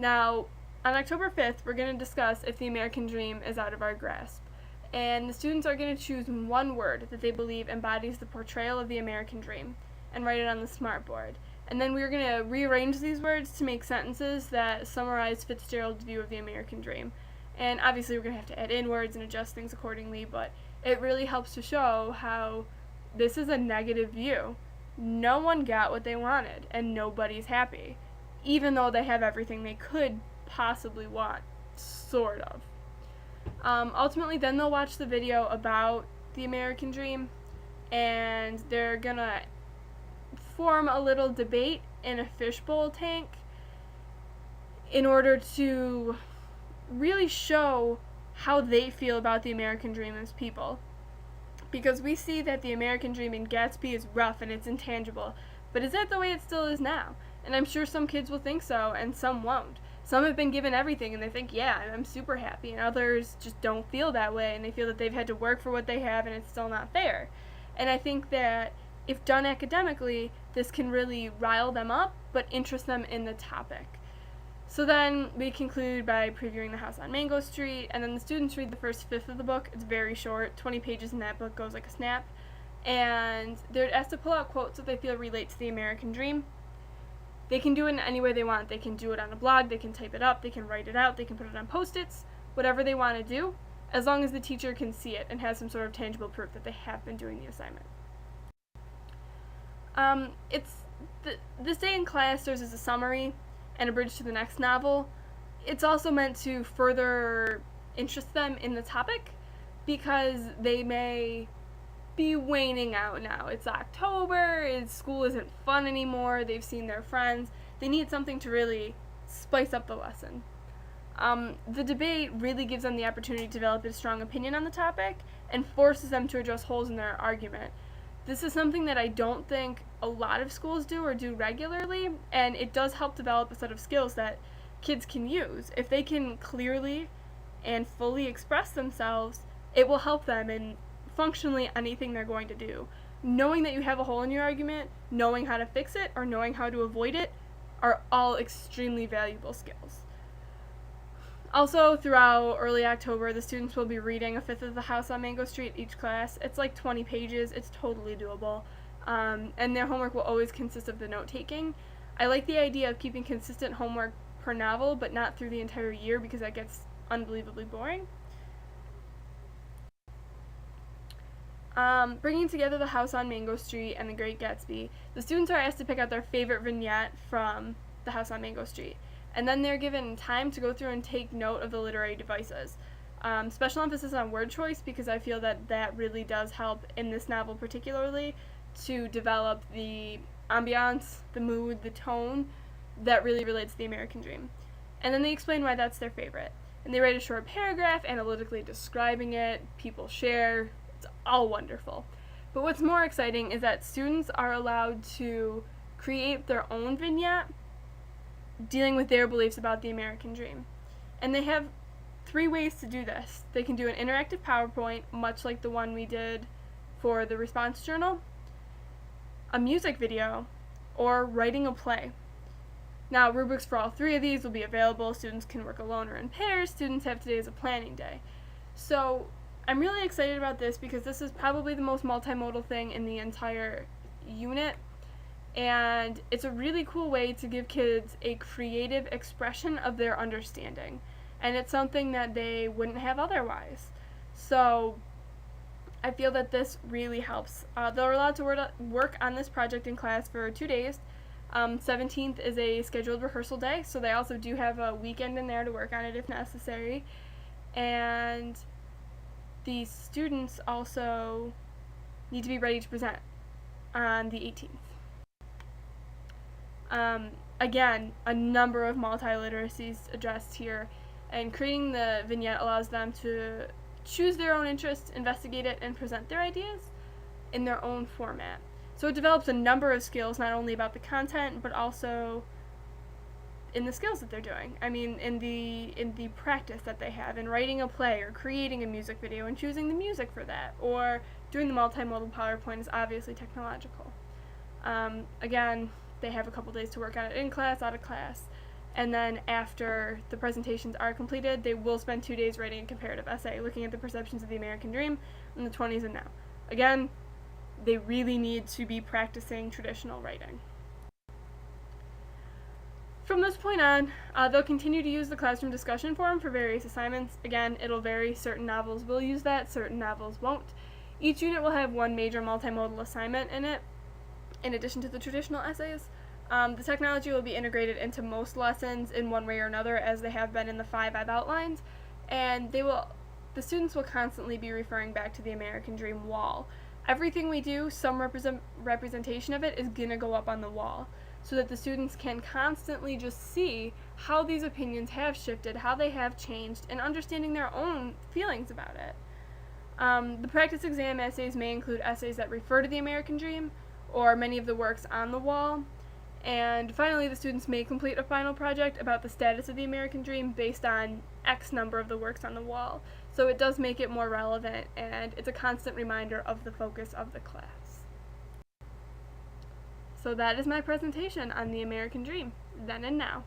Now, on October 5th, we're going to discuss if the American dream is out of our grasp. And the students are going to choose one word that they believe embodies the portrayal of the American dream and write it on the smartboard. And then we're going to rearrange these words to make sentences that summarize Fitzgerald's view of the American dream. And obviously we're going to have to add in words and adjust things accordingly, but it really helps to show how this is a negative view. No one got what they wanted, and nobody's happy, even though they have everything they could possibly want, sort of. Ultimately, then they'll watch the video about the American dream, and they're gonna form a little debate in a fishbowl tank in order to really show how they feel about the American dream as people. Because we see that the American dream in Gatsby is rough and it's intangible, but is that the way it still is now? And I'm sure some kids will think so, and some won't. Some have been given everything and they think, yeah, I'm super happy, and others just don't feel that way, and they feel that they've had to work for what they have and it's still not fair. And I think that if done academically, this can really rile them up, but interest them in the topic. So then we conclude by previewing The House on Mango Street, and then the students read the first fifth of the book. It's very short, 20 pages in that book, goes like a snap. And they're asked to pull out quotes that they feel relate to the American dream. They can do it in any way they want. They can do it on a blog, they can type it up, they can write it out, they can put it on Post-its, whatever they want to do, as long as the teacher can see it and has some sort of tangible proof that they have been doing the assignment. This day in class serves as a summary and a bridge to the next novel. It's also meant to further interest them in the topic because they may be waning out now. It's October, school isn't fun anymore, they've seen their friends. They need something to really spice up the lesson. The debate really gives them the opportunity to develop a strong opinion on the topic and forces them to address holes in their argument. This is something that I don't think a lot of schools do or do regularly, and it does help develop a set of skills that kids can use. If they can clearly and fully express themselves, it will help them in functionally anything they're going to do. Knowing that you have a hole in your argument, knowing how to fix it, or knowing how to avoid it are all extremely valuable skills. Also, throughout early October, the students will be reading a fifth of The House on Mango Street each class. It's like 20 pages. It's totally doable. And their homework will always consist of the note-taking. I like the idea of keeping consistent homework per novel, but not through the entire year because that gets unbelievably boring. Bringing together The House on Mango Street and The Great Gatsby, the students are asked to pick out their favorite vignette from The House on Mango Street. And then they're given time to go through and take note of the literary devices. Special emphasis on word choice because I feel that that really does help in this novel particularly to develop the ambiance, the mood, the tone that really relates to the American dream. And then they explain why that's their favorite. And they write a short paragraph analytically describing it, people share, it's all wonderful. But what's more exciting is that students are allowed to create their own vignette dealing with their beliefs about the American dream. And they have 3 ways to do this. They can do an interactive PowerPoint, much like the one we did for the response journal, a music video, or writing a play. Now, rubrics for all 3 of these will be available. Students can work alone or in pairs. Students have today as a planning day. So I'm really excited about this because this is probably the most multimodal thing in the entire unit. And it's a really cool way to give kids a creative expression of their understanding. And it's something that they wouldn't have otherwise. So I feel that this really helps. They're allowed to work on this project in class for 2 days. 17th is a scheduled rehearsal day, so they also do have a weekend in there to work on it if necessary. And the students also need to be ready to present on the 18th. Again, a number of multiliteracies addressed here, and creating the vignette allows them to choose their own interests, investigate it, and present their ideas in their own format. So it develops a number of skills, not only about the content, but also in the skills that they're doing. I mean, in the practice that they have, in writing a play, or creating a music video, and choosing the music for that, or doing the multimodal PowerPoint is obviously technological. Again, they have a couple days to work on it in class, out of class, And then after the presentations are completed, they will spend 2 days writing a comparative essay looking at the perceptions of the American dream in the 20s and now. Again, they really need to be practicing traditional writing. From this point on, they'll continue to use the classroom discussion forum for various assignments. Again, it'll vary. Certain novels will use that, certain novels won't. Each unit will have one major multimodal assignment in it, in addition to the traditional essays. The technology will be integrated into most lessons in one way or another, as they have been in the 5 I've outlined, and the students will constantly be referring back to the American Dream wall. Everything we do, some representation of it is going to go up on the wall, so that the students can constantly just see how these opinions have shifted, how they have changed, and understanding their own feelings about it. The practice exam essays may include essays that refer to the American Dream, or many of the works on the wall. And finally, the students may complete a final project about the status of the American Dream based on X number of the works on the wall. So it does make it more relevant, and it's a constant reminder of the focus of the class. So that is my presentation on the American Dream, then and now.